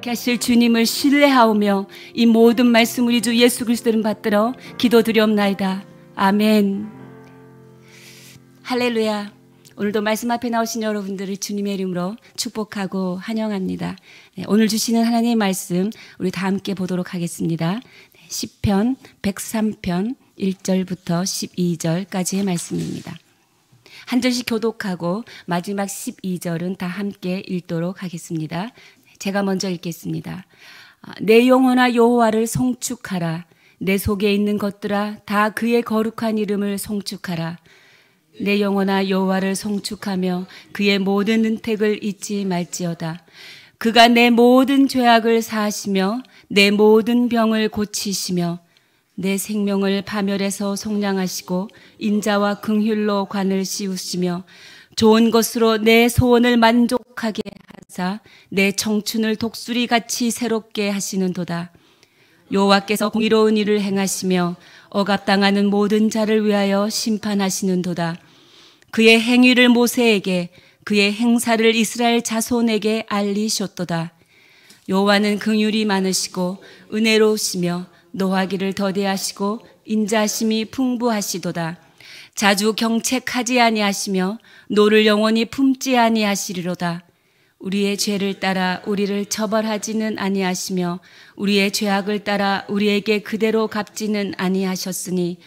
함께 하실 주님을 신뢰하오며 이 모든 말씀 우리 주 예수 그리스도를 받들어 기도드리옵나이다. 아멘. 할렐루야. 오늘도 말씀 앞에 나오신 여러분들을 주님의 이름으로 축복하고 환영합니다. 오늘 주시는 하나님의 말씀 우리 다 함께 보도록 하겠습니다. 시편 103편 1절부터 12절까지의 말씀입니다. 한 절씩 교독하고 마지막 12절은 다 함께 읽도록 하겠습니다. 제가 먼저 읽겠습니다. 내 영혼아 여호와를 송축하라. 내 속에 있는 것들아 다 그의 거룩한 이름을 송축하라. 내 영혼아 여호와를 송축하며 그의 모든 은택을 잊지 말지어다. 그가 내 모든 죄악을 사하시며 내 모든 병을 고치시며 내 생명을 파멸해서 속량하시고 인자와 긍휼로 관을 씌우시며 좋은 것으로 내 소원을 만족하게 하사 내 청춘을 독수리같이 새롭게 하시는도다. 여호와께서 공의로운 일을 행하시며 억압당하는 모든 자를 위하여 심판하시는도다. 그의 행위를 모세에게 그의 행사를 이스라엘 자손에게 알리셨도다. 여호와는 긍휼이 많으시고 은혜로우시며 노하기를 더디하시고 인자심이 풍부하시도다. 자주 경책하지 아니하시며 노를 영원히 품지 아니하시리로다. 우리의 죄를 따라 우리를 처벌하지는 아니하시며 우리의 죄악을 따라 우리에게 그대로 갚지는 아니하셨으니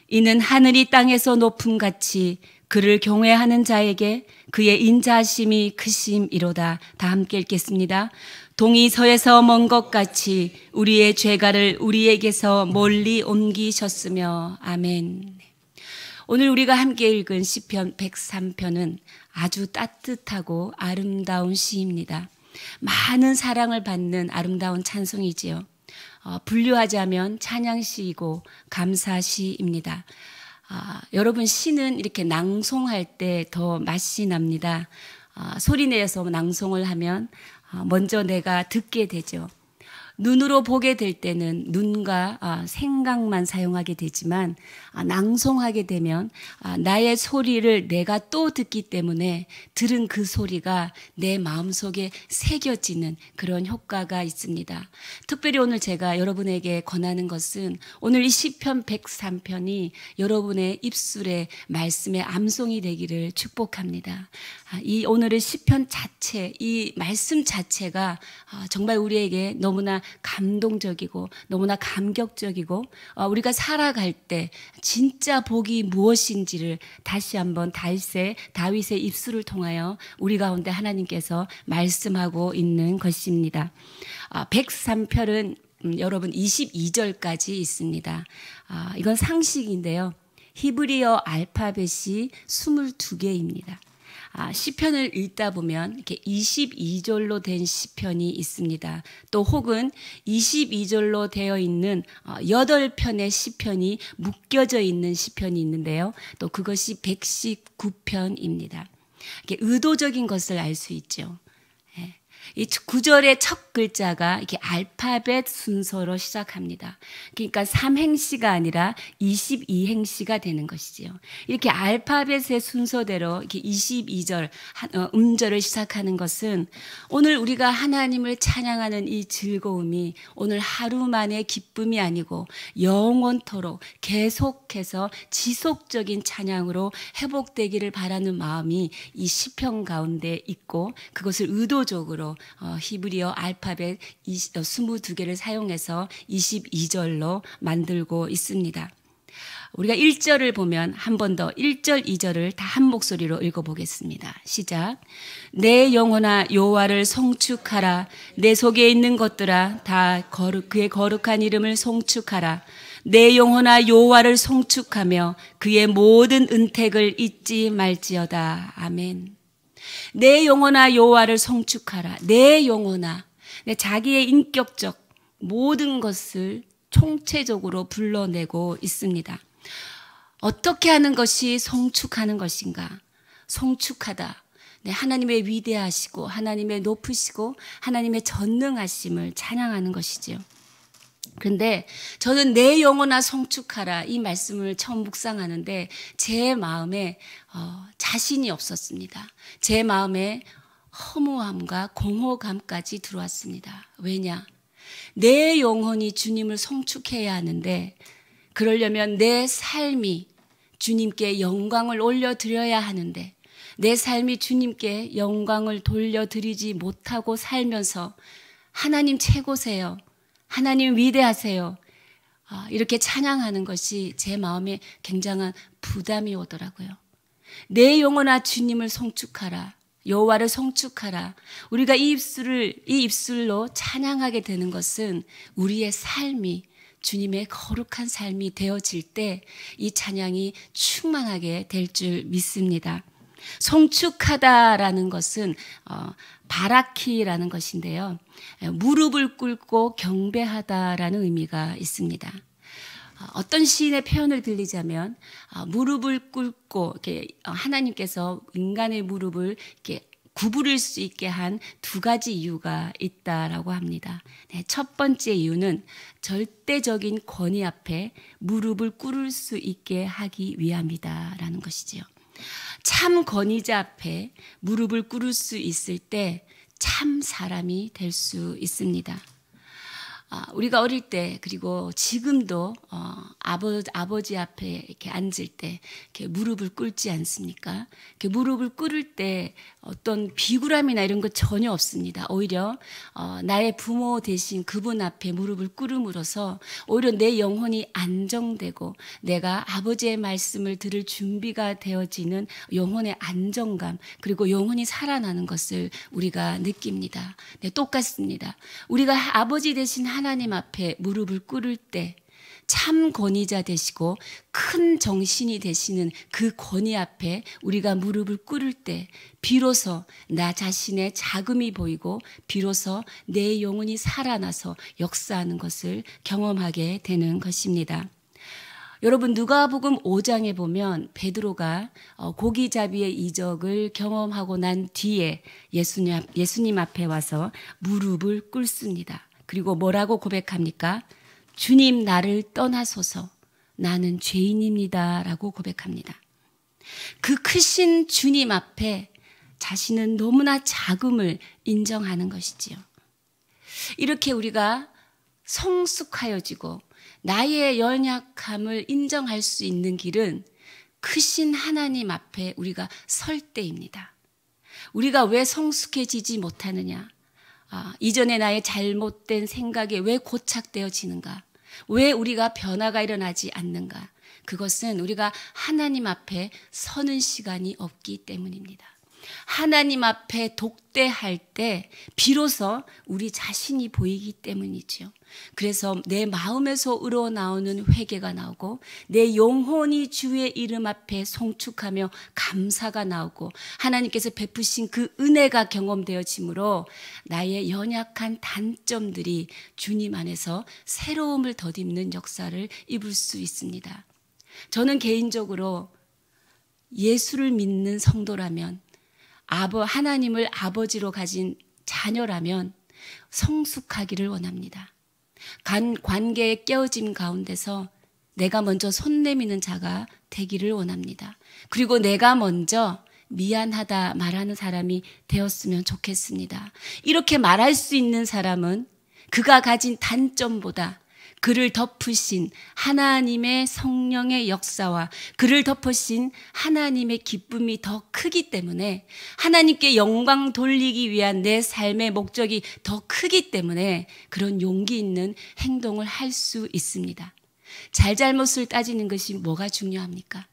이는 하늘이 땅에서 높음같이 그를 경외하는 자에게 그의 인자하심이 크심이로다. 다 함께 읽겠습니다. 동이 서에서 먼 것 같이 우리의 죄가를 우리에게서 멀리 옮기셨으며. 아멘. 오늘 우리가 함께 읽은 시편 103편은 아주 따뜻하고 아름다운 시입니다. 많은 사랑을 받는 아름다운 찬송이지요. 분류하자면 찬양시이고 감사시입니다. 여러분, 시는 이렇게 낭송할 때 더 맛이 납니다. 소리내서 낭송을 하면 먼저 내가 듣게 되죠. 눈으로 보게 될 때는 눈과 생각만 사용하게 되지만 낭송하게 되면 나의 소리를 내가 또 듣기 때문에 들은 그 소리가 내 마음속에 새겨지는 그런 효과가 있습니다. 특별히 오늘 제가 여러분에게 권하는 것은 오늘 이 시편 103편이 여러분의 입술에 말씀의 암송이 되기를 축복합니다. 이 오늘의 시편 자체, 이 말씀 자체가 정말 우리에게 너무나 감동적이고 너무나 감격적이고 우리가 살아갈 때 진짜 복이 무엇인지를 다시 한번 다윗의 입술을 통하여 우리 가운데 하나님께서 말씀하고 있는 것입니다. 103편은 여러분 22절까지 있습니다. 이건 상식인데요. 히브리어 알파벳이 22개입니다. 시편을 읽다 보면 이렇게 22절로 된 시편이 있습니다. 또 혹은 22절로 되어 있는 8편의 시편이 묶여져 있는 시편이 있는데요. 또 그것이 119편입니다. 의도적인 것을 알 수 있죠. 이 구절의 첫 글자가 이렇게 알파벳 순서로 시작합니다. 그러니까 3행시가 아니라 22행시가 되는 것이지요. 이렇게 알파벳의 순서대로 이렇게 22절 음절을 시작하는 것은 오늘 우리가 하나님을 찬양하는 이 즐거움이 오늘 하루만의 기쁨이 아니고 영원토록 계속해서 지속적인 찬양으로 회복되기를 바라는 마음이 이 시편 가운데 있고 그것을 의도적으로 히브리어 알파벳 22개를 사용해서 22절로 만들고 있습니다. 우리가 1절을 보면 한 번 더 1절, 2절을 다 한 목소리로 읽어보겠습니다. 시작. 내 영혼아 여호와를 송축하라. 내 속에 있는 것들아 다 그의 거룩한 이름을 송축하라. 내 영혼아 여호와를 송축하며 그의 모든 은택을 잊지 말지어다. 아멘. 내 영혼아 여호와를 송축하라. 내 영혼아. 자기의 인격적 모든 것을 총체적으로 불러내고 있습니다. 어떻게 하는 것이 송축하는 것인가? 송축하다. 하나님의 위대하시고 하나님의 높으시고 하나님의 전능하심을 찬양하는 것이지요. 그런데 저는 내 영혼아 송축하라 이 말씀을 처음 묵상하는데 제 마음에 자신이 없었습니다. 제 마음에 허무함과 공허감까지 들어왔습니다. 왜냐? 내 영혼이 주님을 송축해야 하는데, 그러려면 내 삶이 주님께 영광을 올려드려야 하는데, 내 삶이 주님께 영광을 돌려드리지 못하고 살면서 하나님 최고세요, 하나님 위대하세요, 이렇게 찬양하는 것이 제 마음에 굉장한 부담이 오더라고요. 내 영혼아 주님을 송축하라, 여호와를 송축하라. 우리가 이 입술로 찬양하게 되는 것은 우리의 삶이 주님의 거룩한 삶이 되어질 때 이 찬양이 충만하게 될 줄 믿습니다. 송축하다라는 것은 바라키라는 것인데요, 무릎을 꿇고 경배하다라는 의미가 있습니다. 어떤 시인의 표현을 빌리자면, 무릎을 꿇고 이렇게 하나님께서 인간의 무릎을 이렇게 구부릴 수 있게 한 두 가지 이유가 있다라고 합니다. 첫 번째 이유는 절대적인 권위 앞에 무릎을 꿇을 수 있게 하기 위함이다라는 것이지요. 참 권위자 앞에 무릎을 꿇을 수 있을 때 참 사람이 될 수 있습니다. 우리가 어릴 때, 그리고 지금도 아버지 앞에 이렇게 앉을 때 이렇게 무릎을 꿇지 않습니까? 이렇게 무릎을 꿇을 때 어떤 비굴함이나 이런 것 전혀 없습니다. 오히려 나의 부모 대신 그분 앞에 무릎을 꿇음으로써 오히려 내 영혼이 안정되고 내가 아버지의 말씀을 들을 준비가 되어지는 영혼의 안정감, 그리고 영혼이 살아나는 것을 우리가 느낍니다. 네, 똑같습니다. 우리가 아버지 대신 하나님 앞에 무릎을 꿇을 때 참 권위자 되시고 큰 정신이 되시는 그 권위 앞에 우리가 무릎을 꿇을 때 비로소 나 자신의 자금이 보이고 비로소 내 영혼이 살아나서 역사하는 것을 경험하게 되는 것입니다. 여러분, 누가복음 5장에 보면 베드로가 고기잡이의 이적을 경험하고 난 뒤에 예수님 앞에 와서 무릎을 꿇습니다. 그리고 뭐라고 고백합니까? 주님, 나를 떠나소서, 나는 죄인입니다 라고 고백합니다. 그 크신 주님 앞에 자신은 너무나 작음을 인정하는 것이지요. 이렇게 우리가 성숙하여지고 나의 연약함을 인정할 수 있는 길은 크신 하나님 앞에 우리가 설 때입니다. 우리가 왜 성숙해지지 못하느냐? 이전에 나의 잘못된 생각에 왜 고착되어지는가? 왜 우리가 변화가 일어나지 않는가? 그것은 우리가 하나님 앞에 서는 시간이 없기 때문입니다. 하나님 앞에 독대할 때 비로소 우리 자신이 보이기 때문이죠. 그래서 내 마음에서 우러나오는 회개가 나오고 내 영혼이 주의 이름 앞에 송축하며 감사가 나오고 하나님께서 베푸신 그 은혜가 경험되어지므로 나의 연약한 단점들이 주님 안에서 새로움을 덧입는 역사를 입을 수 있습니다. 저는 개인적으로 예수를 믿는 성도라면, 하나님을 아버지로 가진 자녀라면 성숙하기를 원합니다. 관계의 깨어짐 가운데서 내가 먼저 손 내미는 자가 되기를 원합니다. 그리고 내가 먼저 미안하다 말하는 사람이 되었으면 좋겠습니다. 이렇게 말할 수 있는 사람은 그가 가진 단점보다 그를 덮으신 하나님의 성령의 역사와 그를 덮으신 하나님의 기쁨이 더 크기 때문에, 하나님께 영광 돌리기 위한 내 삶의 목적이 더 크기 때문에 그런 용기 있는 행동을 할 수 있습니다. 잘잘못을 따지는 것이 뭐가 중요합니까?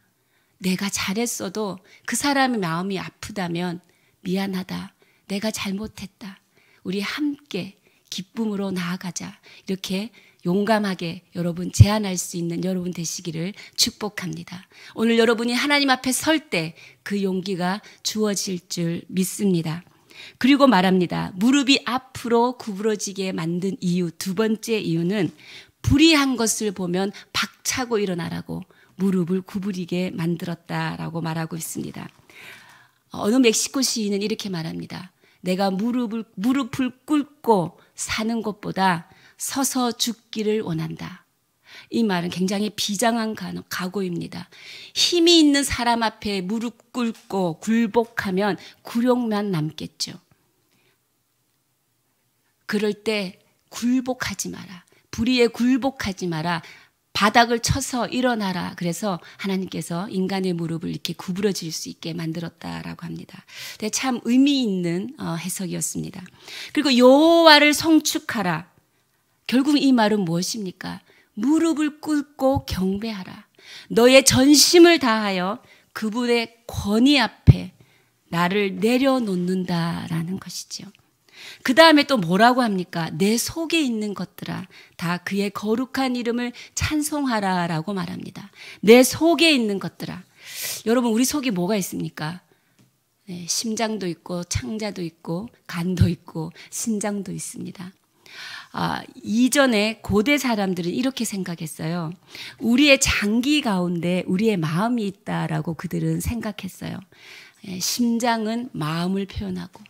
내가 잘했어도 그 사람의 마음이 아프다면 미안하다, 내가 잘못했다, 우리 함께 기쁨으로 나아가자, 이렇게 용감하게 여러분 제안할 수 있는 여러분 되시기를 축복합니다. 오늘 여러분이 하나님 앞에 설 때 그 용기가 주어질 줄 믿습니다. 그리고 말합니다. 무릎이 앞으로 구부러지게 만든 이유, 두 번째 이유는 불의한 것을 보면 박차고 일어나라고 무릎을 구부리게 만들었다라고 말하고 있습니다. 어느 멕시코 시인은 이렇게 말합니다. 내가 무릎을 꿇고 사는 것보다 서서 죽기를 원한다. 이 말은 굉장히 비장한 각오입니다. 힘이 있는 사람 앞에 무릎 꿇고 굴복하면 굴욕만 남겠죠. 그럴 때 굴복하지 마라. 불의에 굴복하지 마라. 바닥을 쳐서 일어나라. 그래서 하나님께서 인간의 무릎을 이렇게 구부러질 수 있게 만들었다라고 합니다. 참 의미 있는 해석이었습니다. 그리고 여호와를 성축하라. 결국 이 말은 무엇입니까? 무릎을 꿇고 경배하라. 너의 전심을 다하여 그분의 권위 앞에 나를 내려놓는다라는 것이죠. 그 다음에 또 뭐라고 합니까? 내 속에 있는 것들아 다 그의 거룩한 이름을 찬송하라라고 말합니다. 내 속에 있는 것들아. 여러분, 우리 속에 뭐가 있습니까? 네, 심장도 있고 창자도 있고 간도 있고 신장도 있습니다. 이전에 고대 사람들은 이렇게 생각했어요. 우리의 장기 가운데 우리의 마음이 있다라고 그들은 생각했어요. 심장은 마음을 표현하고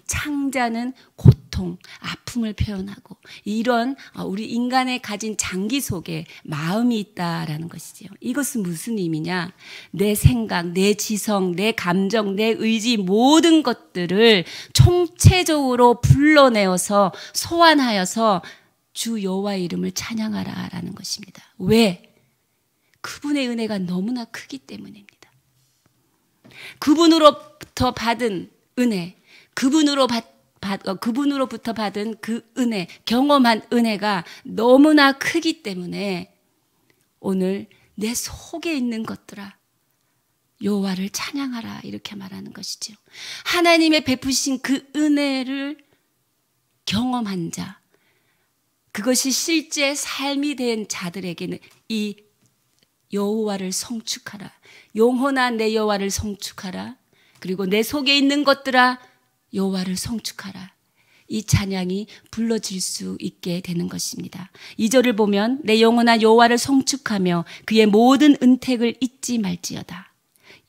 창자는 고통, 아픔을 표현하고 이런 우리 인간의 가진 장기 속에 마음이 있다라는 것이죠. 이것은 무슨 의미냐? 내 생각, 내 지성, 내 감정, 내 의지 모든 것들을 총체적으로 불러내어서 소환하여서 주 여호와의 이름을 찬양하라라는 것입니다. 왜? 그분의 은혜가 너무나 크기 때문입니다. 그분으로부터 받은 은혜, 그분으로부터 받은 그 은혜, 경험한 은혜가 너무나 크기 때문에 오늘 내 속에 있는 것들아 여호와를 찬양하라 이렇게 말하는 것이죠. 하나님의 베푸신 그 은혜를 경험한 자, 그것이 실제 삶이 된 자들에게는 이 여호와를 성축하라, 영원한 내 여호와를 성축하라, 그리고 내 속에 있는 것들아 여호와를 성축하라, 이 찬양이 불러질 수 있게 되는 것입니다. 2절을 보면 내 영혼아 여호와를 성축하며 그의 모든 은택을 잊지 말지어다.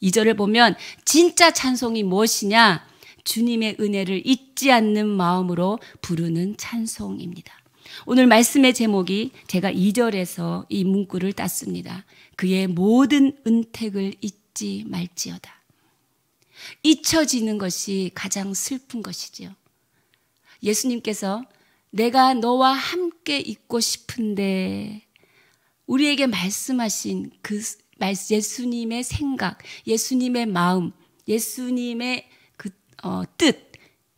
2절을 보면 진짜 찬송이 무엇이냐? 주님의 은혜를 잊지 않는 마음으로 부르는 찬송입니다. 오늘 말씀의 제목이 제가 2절에서 이 문구를 땄습니다. 그의 모든 은택을 잊지 말지어다. 잊혀지는 것이 가장 슬픈 것이지요. 예수님께서 내가 너와 함께 있고 싶은데 우리에게 말씀하신 그 예수님의 생각, 예수님의 마음, 예수님의 그 뜻,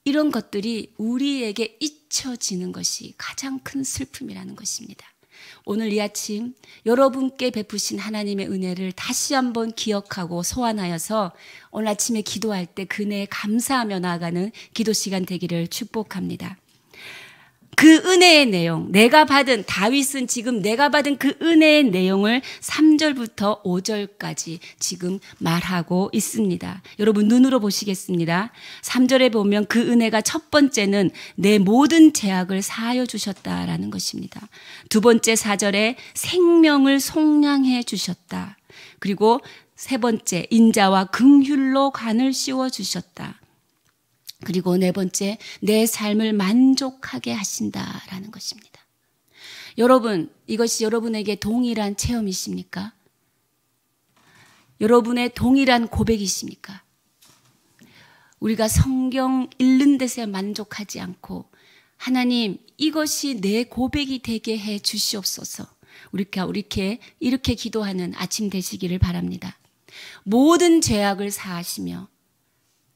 이런 것들이 우리에게 잊혀지는 것이 가장 큰 슬픔이라는 것입니다. 오늘 이 아침 여러분께 베푸신 하나님의 은혜를 다시 한번 기억하고 소환하여서 오늘 아침에 기도할 때 그 은혜에 감사하며 나아가는 기도 시간 되기를 축복합니다. 그 은혜의 내용, 다윗은 지금 내가 받은 그 은혜의 내용을 3절부터 5절까지 지금 말하고 있습니다. 여러분 눈으로 보시겠습니다. 3절에 보면 그 은혜가 첫 번째는 내 모든 죄악을 사하여 주셨다라는 것입니다. 두 번째 4절에 생명을 속량해 주셨다. 그리고 세 번째 인자와 긍휼로 간을 씌워 주셨다. 그리고 네 번째, 내 삶을 만족하게 하신다라는 것입니다. 여러분, 이것이 여러분에게 동일한 체험이십니까? 여러분의 동일한 고백이십니까? 우리가 성경 읽는 데서 만족하지 않고 하나님, 이것이 내 고백이 되게 해 주시옵소서. 이렇게 기도하는 아침 되시기를 바랍니다. 모든 죄악을 사하시며,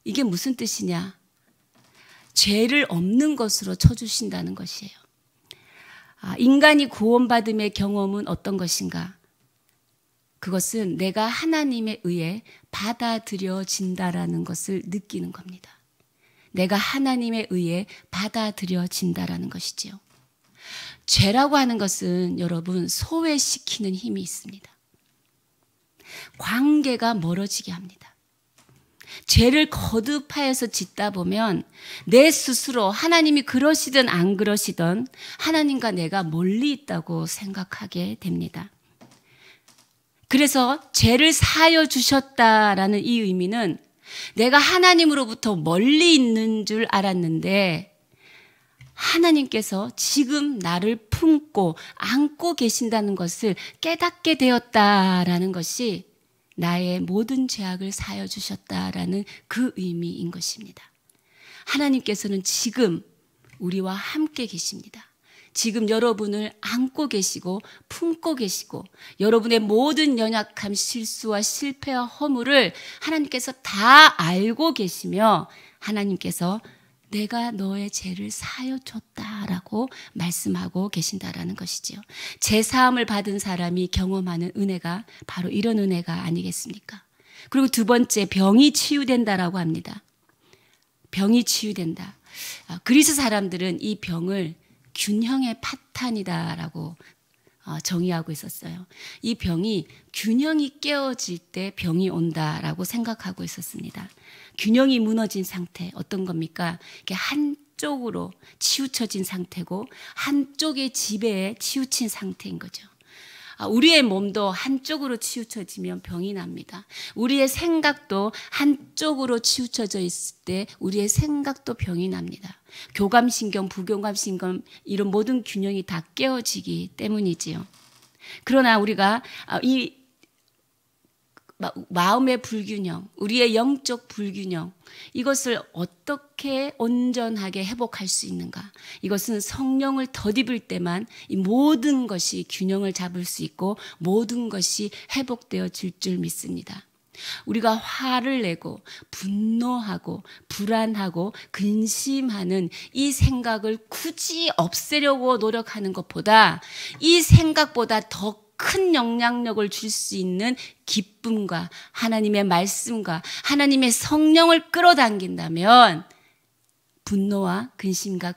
이게 무슨 뜻이냐? 죄를 없는 것으로 쳐주신다는 것이에요. 인간이 구원받음의 경험은 어떤 것인가? 그것은 내가 하나님에 의해 받아들여진다라는 것을 느끼는 겁니다. 내가 하나님에 의해 받아들여진다라는 것이지요. 죄라고 하는 것은 여러분 소외시키는 힘이 있습니다. 관계가 멀어지게 합니다. 죄를 거듭하여서 짓다 보면 내 스스로 하나님이 그러시든 안 그러시든 하나님과 내가 멀리 있다고 생각하게 됩니다. 그래서 죄를 사하여 주셨다라는 이 의미는 내가 하나님으로부터 멀리 있는 줄 알았는데 하나님께서 지금 나를 품고 안고 계신다는 것을 깨닫게 되었다라는 것이 나의 모든 죄악을 사하여 주셨다라는 그 의미인 것입니다. 하나님께서는 지금 우리와 함께 계십니다. 지금 여러분을 안고 계시고 품고 계시고 여러분의 모든 연약함, 실수와 실패와 허물을 하나님께서 다 알고 계시며 하나님께서 내가 너의 죄를 사하여 줬다라고 말씀하고 계신다라는 것이지요. 제사함을 받은 사람이 경험하는 은혜가 바로 이런 은혜가 아니겠습니까? 그리고 두 번째, 병이 치유된다라고 합니다. 병이 치유된다. 그리스 사람들은 이 병을 균형의 파탄이다라고 정의하고 있었어요. 이 병이 균형이 깨어질 때 병이 온다라고 생각하고 있었습니다. 균형이 무너진 상태, 어떤 겁니까? 이게 한쪽으로 치우쳐진 상태고 한쪽의 지배에 치우친 상태인 거죠. 우리의 몸도 한쪽으로 치우쳐지면 병이 납니다. 우리의 생각도 한쪽으로 치우쳐져 있을 때 우리의 생각도 병이 납니다. 교감신경, 부교감신경 이런 모든 균형이 다 깨어지기 때문이지요. 그러나 우리가 이 마음의 불균형, 우리의 영적 불균형, 이것을 어떻게 온전하게 회복할 수 있는가? 이것은 성령을 덧입을 때만 이 모든 것이 균형을 잡을 수 있고 모든 것이 회복되어질 줄 믿습니다. 우리가 화를 내고 분노하고 불안하고 근심하는 이 생각을 굳이 없애려고 노력하는 것보다 이 생각보다 더 큰 영향력을 줄 수 있는 기쁨과 하나님의 말씀과 하나님의 성령을 끌어당긴다면 분노와 근심과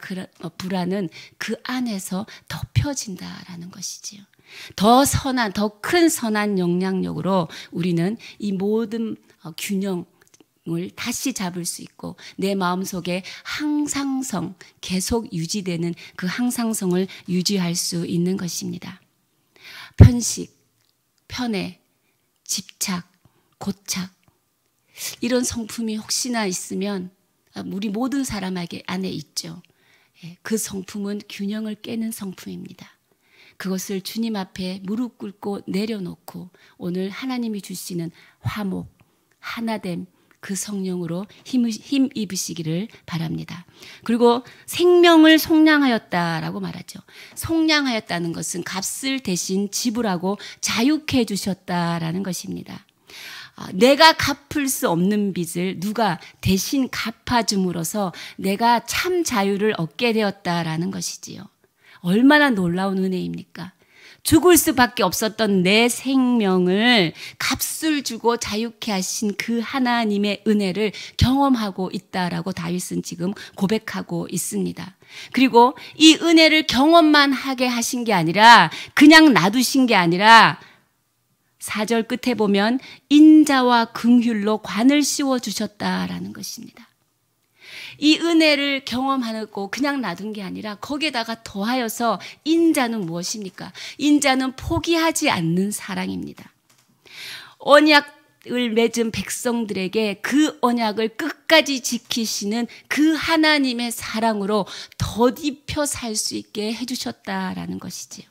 불안은 그 안에서 덮여진다라는 것이지요. 더 선한, 더 큰 선한 영향력으로 우리는 이 모든 균형을 다시 잡을 수 있고 내 마음속에 항상성, 계속 유지되는 그 항상성을 유지할 수 있는 것입니다. 편식, 편애, 집착, 고착 이런 성품이 혹시나 있으면 우리 모든 사람에게 안에 있죠. 그 성품은 균형을 깨는 성품입니다. 그것을 주님 앞에 무릎 꿇고 내려놓고 오늘 하나님이 주시는 화목, 하나됨 그 성령으로 힘 입으시기를 바랍니다. 그리고 생명을 속량하였다라고 말하죠. 속량하였다는 것은 값을 대신 지불하고 자유케 해주셨다라는 것입니다. 내가 갚을 수 없는 빚을 누가 대신 갚아줌으로써 내가 참 자유를 얻게 되었다라는 것이지요. 얼마나 놀라운 은혜입니까? 죽을 수밖에 없었던 내 생명을 값을 주고 자유케 하신 그 하나님의 은혜를 경험하고 있다라고 다윗은 지금 고백하고 있습니다. 그리고 이 은혜를 경험만 하게 하신 게 아니라 그냥 놔두신 게 아니라 4절 끝에 보면 인자와 긍휼로 관을 씌워주셨다라는 것입니다. 이 은혜를 경험하고 그냥 놔둔 게 아니라 거기에다가 더하여서 인자는 무엇입니까? 인자는 포기하지 않는 사랑입니다. 언약을 맺은 백성들에게 그 언약을 끝까지 지키시는 그 하나님의 사랑으로 덧입혀 살 수 있게 해주셨다라는 것이지요.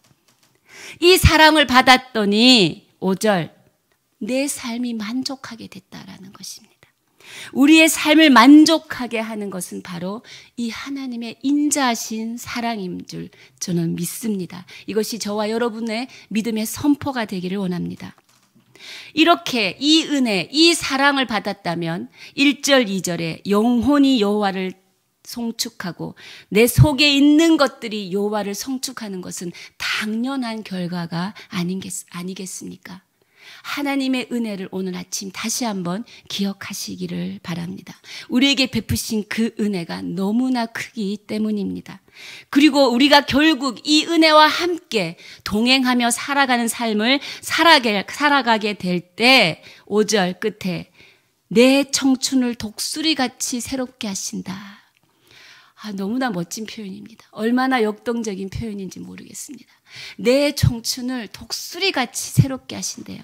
이 사랑을 받았더니 5절 내 삶이 만족하게 됐다라는 것입니다. 우리의 삶을 만족하게 하는 것은 바로 이 하나님의 인자하신 사랑인 줄 저는 믿습니다. 이것이 저와 여러분의 믿음의 선포가 되기를 원합니다. 이렇게 이 은혜, 이 사랑을 받았다면 1절, 2절에 영혼이 여호와를 송축하고 내 속에 있는 것들이 여호와를 송축하는 것은 당연한 결과가 아니겠습니까? 하나님의 은혜를 오늘 아침 다시 한번 기억하시기를 바랍니다. 우리에게 베푸신 그 은혜가 너무나 크기 때문입니다. 그리고 우리가 결국 이 은혜와 함께 동행하며 살아가는 삶을 살아가게 될 때 5절 끝에 내 청춘을 독수리같이 새롭게 하신다. 너무나 멋진 표현입니다. 얼마나 역동적인 표현인지 모르겠습니다. 내 청춘을 독수리같이 새롭게 하신대요.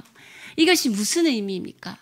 이것이 무슨 의미입니까?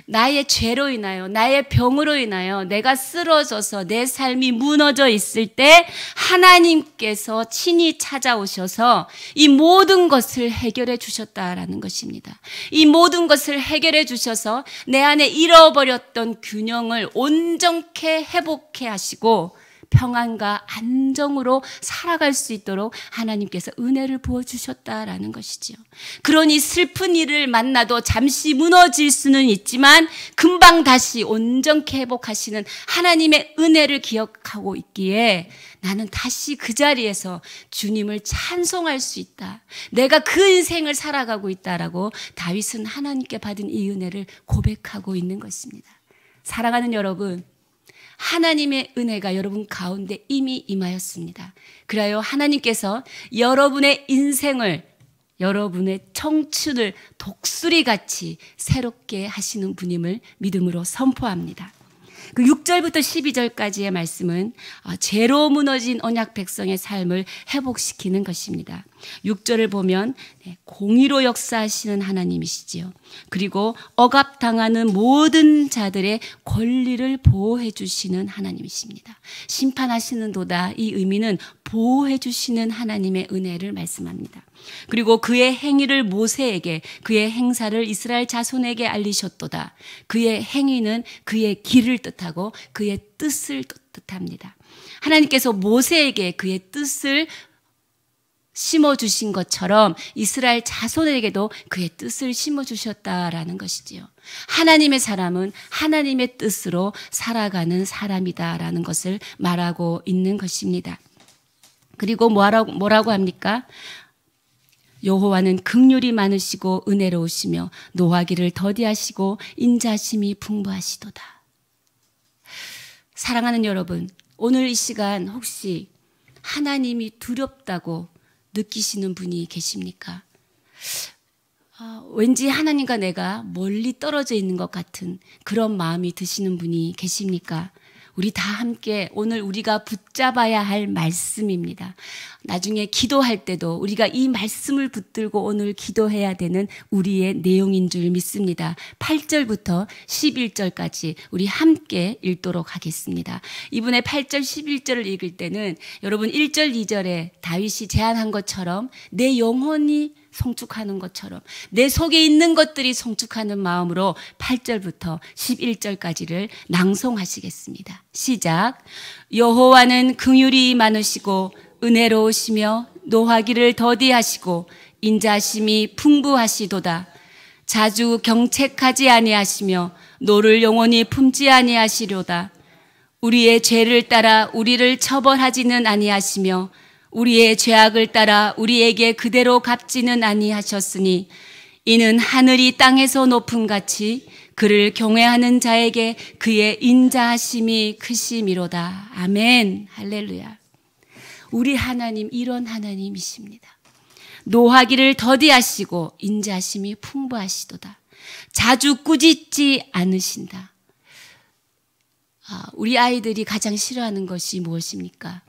나의 죄로 인하여, 나의 병으로 인하여 내가 쓰러져서 내 삶이 무너져 있을 때 하나님께서 친히 찾아오셔서 이 모든 것을 해결해 주셨다라는 것입니다. 이 모든 것을 해결해 주셔서 내 안에 잃어버렸던 균형을 온전케 회복해 하시고 평안과 안정으로 살아갈 수 있도록 하나님께서 은혜를 부어주셨다라는 것이지요. 그러니 슬픈 일을 만나도 잠시 무너질 수는 있지만 금방 다시 온전케 회복하시는 하나님의 은혜를 기억하고 있기에 나는 다시 그 자리에서 주님을 찬송할 수 있다. 내가 그 인생을 살아가고 있다라고 다윗은 하나님께 받은 이 은혜를 고백하고 있는 것입니다. 사랑하는 여러분, 하나님의 은혜가 여러분 가운데 이미 임하였습니다. 그래요 하나님께서 여러분의 인생을, 여러분의 청춘을 독수리같이 새롭게 하시는 분임을 믿음으로 선포합니다. 그 6절부터 12절까지의 말씀은 죄로 무너진 언약 백성의 삶을 회복시키는 것입니다. 6절을 보면 공의로 역사하시는 하나님이시지요. 그리고 억압당하는 모든 자들의 권리를 보호해 주시는 하나님이십니다. 심판하시는 도다, 이 의미는 보호해 주시는 하나님의 은혜를 말씀합니다. 그리고 그의 행위를 모세에게, 그의 행사를 이스라엘 자손에게 알리셨도다. 그의 행위는 그의 길을 뜻하고 그의 뜻을 뜻합니다. 하나님께서 모세에게 그의 뜻을 심어주신 것처럼 이스라엘 자손에게도 그의 뜻을 심어주셨다라는 것이지요. 하나님의 사람은 하나님의 뜻으로 살아가는 사람이다라는 것을 말하고 있는 것입니다. 그리고 뭐라고 합니까? 여호와는 긍휼이 많으시고 은혜로우시며 노하기를 더디하시고 인자심이 풍부하시도다. 사랑하는 여러분, 오늘 이 시간 혹시 하나님이 두렵다고 느끼시는 분이 계십니까? 왠지 하나님과 내가 멀리 떨어져 있는 것 같은 그런 마음이 드시는 분이 계십니까? 우리 다 함께 오늘 우리가 붙잡아야 할 말씀입니다. 나중에 기도할 때도 우리가 이 말씀을 붙들고 오늘 기도해야 되는 우리의 내용인 줄 믿습니다. 8절부터 11절까지 우리 함께 읽도록 하겠습니다. 이번에 8절 11절을 읽을 때는 여러분 1절 2절에 다윗이 제안한 것처럼 내 영혼이 송축하는 것처럼 내 속에 있는 것들이 송축하는 마음으로 8절부터 11절까지를 낭송하시겠습니다. 시작. 여호와는 긍휼이 많으시고 은혜로우시며 노하기를 더디하시고 인자심이 풍부하시도다. 자주 경책하지 아니하시며 노를 영원히 품지 아니하시려다. 우리의 죄를 따라 우리를 처벌하지는 아니하시며 우리의 죄악을 따라 우리에게 그대로 갚지는 아니하셨으니 이는 하늘이 땅에서 높음같이 그를 경외하는 자에게 그의 인자하심이 크심이로다. 아멘. 할렐루야. 우리 하나님 이런 하나님이십니다. 노하기를 더디하시고 인자하심이 풍부하시도다. 자주 꾸짖지 않으신다. 우리 아이들이 가장 싫어하는 것이 무엇입니까?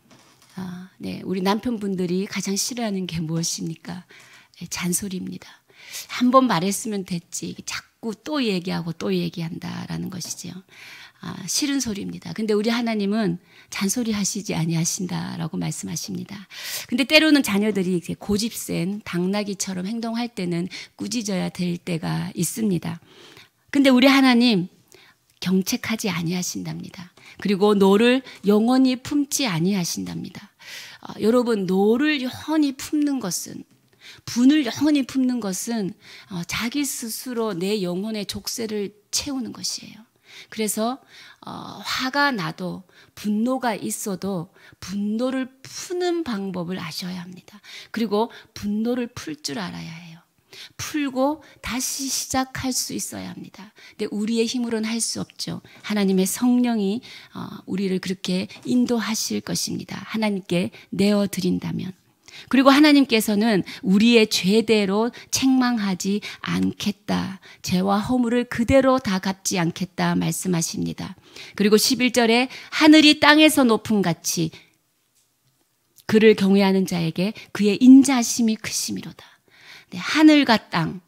네, 우리 남편분들이 가장 싫어하는 게 무엇입니까? 네, 잔소리입니다. 한 번 말했으면 됐지. 자꾸 또 얘기하고 또 얘기한다라는 것이죠. 싫은 소리입니다. 근데 우리 하나님은 잔소리 하시지 아니하신다라고 말씀하십니다. 근데 때로는 자녀들이 이제 고집센 당나귀처럼 행동할 때는 꾸짖어야 될 때가 있습니다. 근데 우리 하나님 경책하지 아니하신답니다. 그리고 노를 영원히 품지 아니하신답니다. 여러분, 노를 영원히 품는 것은, 분을 영원히 품는 것은 자기 스스로 내 영혼의 족쇄를 채우는 것이에요. 그래서 화가 나도 분노가 있어도 분노를 푸는 방법을 아셔야 합니다. 그리고 분노를 풀 줄 알아야 해요. 풀고 다시 시작할 수 있어야 합니다. 근데 우리의 힘으로는 할 수 없죠. 하나님의 성령이 우리를 그렇게 인도하실 것입니다. 하나님께 내어드린다면. 그리고 하나님께서는 우리의 죄대로 책망하지 않겠다. 죄와 허물을 그대로 다 갚지 않겠다 말씀하십니다. 그리고 11절에 하늘이 땅에서 높음같이 그를 경외하는 자에게 그의 인자심이 크심이로다. 네, 하늘과 땅,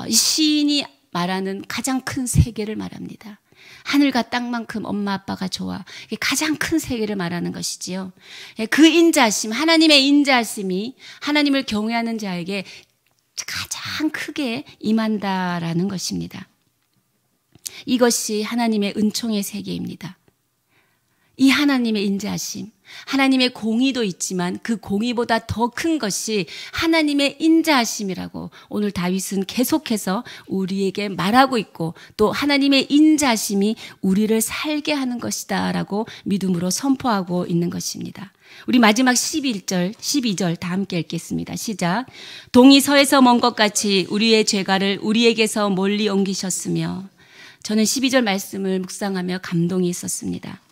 이 시인이 말하는 가장 큰 세계를 말합니다. 하늘과 땅만큼 엄마 아빠가 좋아. 이게 가장 큰 세계를 말하는 것이지요. 그 인자심, 하나님의 인자심이 하나님을 경외하는 자에게 가장 크게 임한다라는 것입니다. 이것이 하나님의 은총의 세계입니다. 이 하나님의 인자하심, 하나님의 공의도 있지만 그 공의보다 더 큰 것이 하나님의 인자하심이라고 오늘 다윗은 계속해서 우리에게 말하고 있고, 또 하나님의 인자하심이 우리를 살게 하는 것이다 라고 믿음으로 선포하고 있는 것입니다. 우리 마지막 11절, 12절 다 함께 읽겠습니다. 시작. 동이 서에서 먼 것 같이 우리의 죄가를 우리에게서 멀리 옮기셨으며. 저는 12절 말씀을 묵상하며 감동이 있었습니다.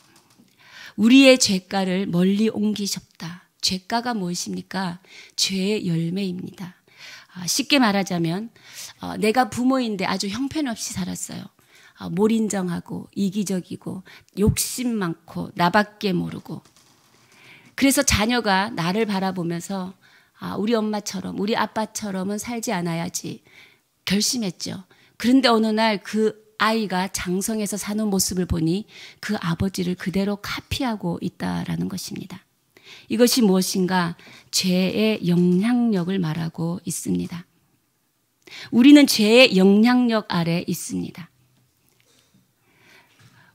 우리의 죄가를 멀리 옮기셨다. 죄가가 무엇입니까? 죄의 열매입니다. 쉽게 말하자면 내가 부모인데 아주 형편없이 살았어요. 몰인정하고 이기적이고 욕심 많고 나밖에 모르고, 그래서 자녀가 나를 바라보면서 우리 엄마처럼 우리 아빠처럼은 살지 않아야지 결심했죠. 그런데 어느 날 그 아이가 장성해서 사는 모습을 보니 그 아버지를 그대로 카피하고 있다라는 것입니다. 이것이 무엇인가? 죄의 영향력을 말하고 있습니다. 우리는 죄의 영향력 아래 있습니다.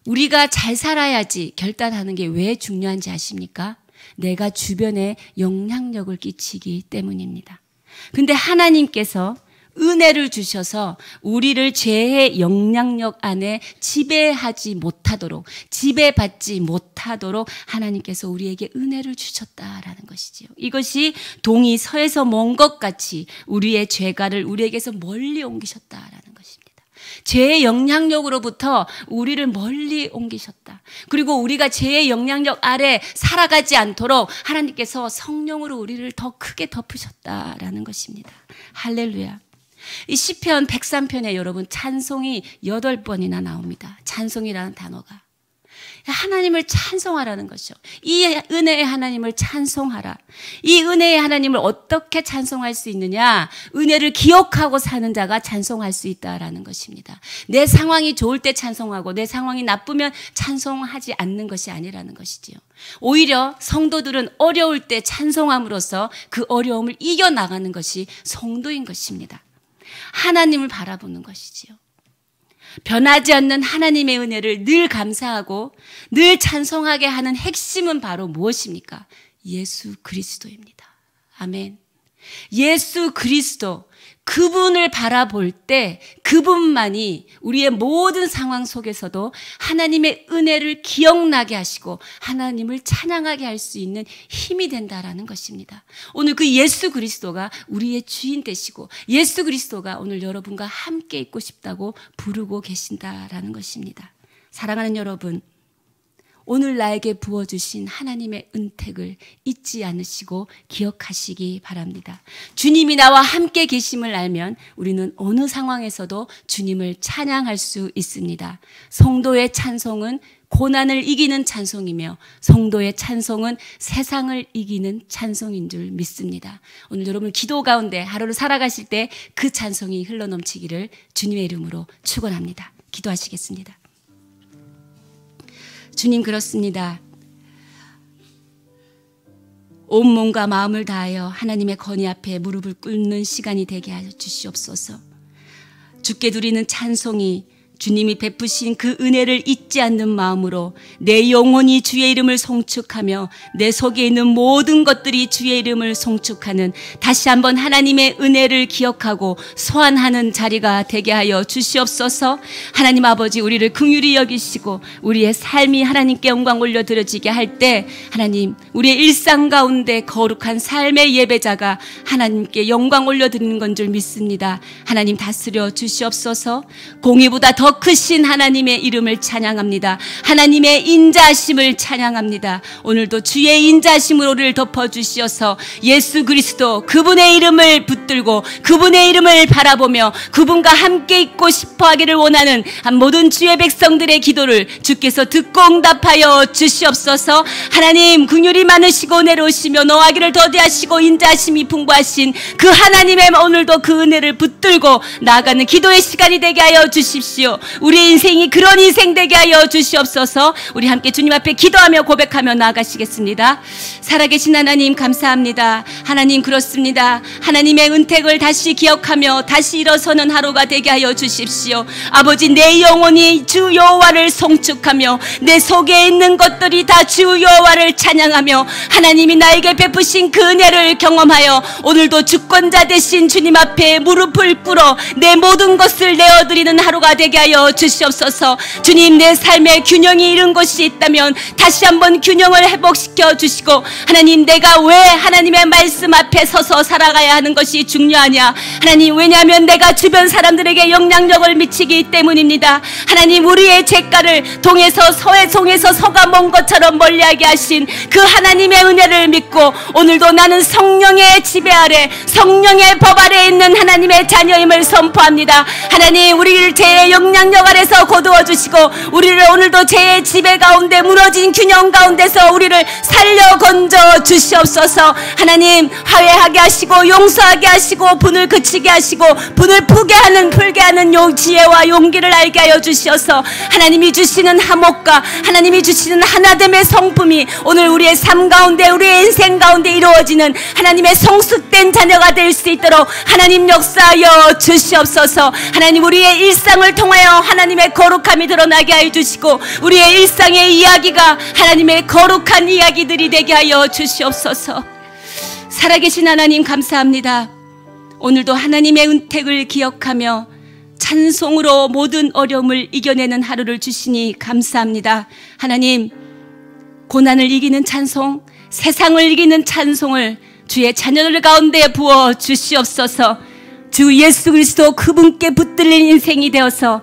우리가 잘 살아야지 결단하는 게 왜 중요한지 아십니까? 내가 주변에 영향력을 끼치기 때문입니다. 근데 하나님께서 은혜를 주셔서 우리를 죄의 영향력 안에 지배하지 못하도록, 지배받지 못하도록 하나님께서 우리에게 은혜를 주셨다라는 것이지요. 이것이 동이 서에서 먼 것 같이 우리의 죄가를 우리에게서 멀리 옮기셨다라는 것입니다. 죄의 영향력으로부터 우리를 멀리 옮기셨다. 그리고 우리가 죄의 영향력 아래 살아가지 않도록 하나님께서 성령으로 우리를 더 크게 덮으셨다라는 것입니다. 할렐루야. 이 시편 103편에 여러분 찬송이 8번이나 나옵니다. 찬송이라는 단어가. 하나님을 찬송하라는 것이죠. 이 은혜의 하나님을 찬송하라. 이 은혜의 하나님을 어떻게 찬송할 수 있느냐? 은혜를 기억하고 사는 자가 찬송할 수 있다라는 것입니다. 내 상황이 좋을 때 찬송하고 내 상황이 나쁘면 찬송하지 않는 것이 아니라는 것이지요. 오히려 성도들은 어려울 때 찬송함으로써 그 어려움을 이겨나가는 것이 성도인 것입니다. 하나님을 바라보는 것이지요. 변하지 않는 하나님의 은혜를 늘 감사하고 늘 찬송하게 하는 핵심은 바로 무엇입니까? 예수 그리스도입니다. 아멘. 예수 그리스도, 그분을 바라볼 때 그분만이 우리의 모든 상황 속에서도 하나님의 은혜를 기억나게 하시고 하나님을 찬양하게 할 수 있는 힘이 된다라는 것입니다. 오늘 그 예수 그리스도가 우리의 주인 되시고 예수 그리스도가 오늘 여러분과 함께 있고 싶다고 부르고 계신다라는 것입니다. 사랑하는 여러분, 오늘 나에게 부어주신 하나님의 은택을 잊지 않으시고 기억하시기 바랍니다. 주님이 나와 함께 계심을 알면 우리는 어느 상황에서도 주님을 찬양할 수 있습니다. 성도의 찬송은 고난을 이기는 찬송이며 성도의 찬송은 세상을 이기는 찬송인 줄 믿습니다. 오늘 여러분 기도 가운데 하루를 살아가실 때 그 찬송이 흘러넘치기를 주님의 이름으로 축원합니다. 기도하시겠습니다. 주님, 그렇습니다. 온 몸과 마음을 다하여 하나님의 권위 앞에 무릎을 꿇는 시간이 되게 하여 주시옵소서. 주께 드리는 찬송이 주님이 베푸신 그 은혜를 잊지 않는 마음으로 내 영혼이 주의 이름을 송축하며 내 속에 있는 모든 것들이 주의 이름을 송축하는, 다시 한번 하나님의 은혜를 기억하고 소환하는 자리가 되게 하여 주시옵소서. 하나님 아버지, 우리를 긍휼히 여기시고 우리의 삶이 하나님께 영광 올려드려지게 할 때 하나님, 우리의 일상 가운데 거룩한 삶의 예배자가 하나님께 영광 올려드리는 건 줄 믿습니다. 하나님 다스려 주시옵소서. 공의보다 더 크신 하나님의 이름을 찬양합니다. 하나님의 인자하심을 찬양합니다. 오늘도 주의 인자하심으로 우리를 덮어주시어서 예수 그리스도, 그분의 이름을 붙들고 그분의 이름을 바라보며 그분과 함께 있고 싶어하기를 원하는 모든 주의 백성들의 기도를 주께서 듣고 응답하여 주시옵소서. 하나님, 긍휼이 많으시고 은혜로우시며 노하기를 더디하시고 인자하심이 풍부하신 그 하나님의 오늘도 그 은혜를 붙들고 나아가는 기도의 시간이 되게 하여 주십시오. 주시옵소서. 우리 인생이 그런 인생 되게 하여 주시옵소서. 우리 함께 주님 앞에 기도하며 고백하며 나아가시겠습니다. 살아계신 하나님 감사합니다. 하나님 그렇습니다. 하나님의 은택을 다시 기억하며 다시 일어서는 하루가 되게 하여 주십시오. 아버지, 내 영혼이 주 여호와를 송축하며 내 속에 있는 것들이 다 주 여호와를 찬양하며 하나님이 나에게 베푸신 그 은혜를 경험하여 오늘도 주권자 되신 주님 앞에 무릎을 꿇어 내 모든 것을 내어드리는 하루가 되게 하여 주시옵소서. 주님, 내 삶에 균형이 잃은 것이 있다면 다시 한번 균형을 회복시켜 주시고, 하나님, 내가 왜 하나님의 말씀 앞에 서서 살아가야 하는 것이 중요하냐? 하나님, 왜냐하면 내가 주변 사람들에게 영향력을 미치기 때문입니다. 하나님, 우리의 죄가를 동에서 서에 동에서 서가 먼 것처럼 멀리하게 하신 그 하나님의 은혜를 믿고 오늘도 나는 성령의 지배 아래, 성령의 법 아래 있는 하나님의 자녀임을 선포합니다. 하나님, 우리를 죄의 영향력 아래서 거두어 주시고 우리를 오늘도 죄의 지배 가운데 무너진 균형 가운데서 우리를 살려 건져 주시옵소서. 하나님, 화해하게 하시고 용서하게 하시고 분을 그치게 하시고 분을 풀게 하는 지혜와 용기를 알게 하여 주시어서 하나님이 주시는 화목과 하나님이 주시는 하나됨의 성품이 오늘 우리의 삶 가운데, 우리의 인생 가운데 이루어지는 하나님의 성숙된 자녀가 될 수 있도록 하나님 역사하여 주시옵소서. 하나님, 우리의 일상을 통하여 하나님의 거룩함이 드러나게 하여 주시고 우리의 일상의 이야기가 하나님의 거룩한 이야기들이 되게 하여 주시옵소서. 살아계신 하나님 감사합니다. 오늘도 하나님의 은택을 기억하며 찬송으로 모든 어려움을 이겨내는 하루를 주시니 감사합니다. 하나님, 고난을 이기는 찬송, 세상을 이기는 찬송을 주의 자녀들 가운데 부어 주시옵소서. 주 예수 그리스도 그분께 붙들린 인생이 되어서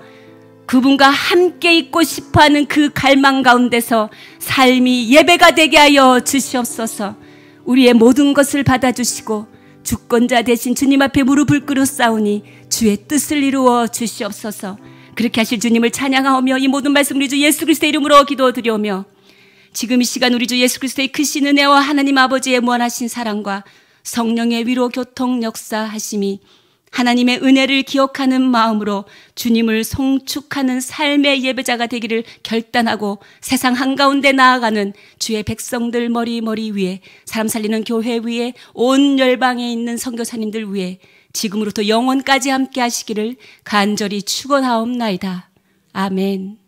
그분과 함께 있고 싶어하는 그 갈망 가운데서 삶이 예배가 되게 하여 주시옵소서. 우리의 모든 것을 받아주시고 주권자 되신 주님 앞에 무릎을 꿇어 싸우니 주의 뜻을 이루어 주시옵소서. 그렇게 하실 주님을 찬양하오며 이 모든 말씀 우리 주 예수 그리스도의 이름으로 기도드리오며 지금 이 시간 우리 주 예수 그리스도의 크신 은혜와 하나님 아버지의 무한하신 사랑과 성령의 위로 교통 역사하심이 하나님의 은혜를 기억하는 마음으로 주님을 송축하는 삶의 예배자가 되기를 결단하고 세상 한가운데 나아가는 주의 백성들 머리 위에, 사람 살리는 교회 위에, 온 열방에 있는 선교사님들 위에 지금으로부터 영원까지 함께 하시기를 간절히 축원하옵나이다. 아멘.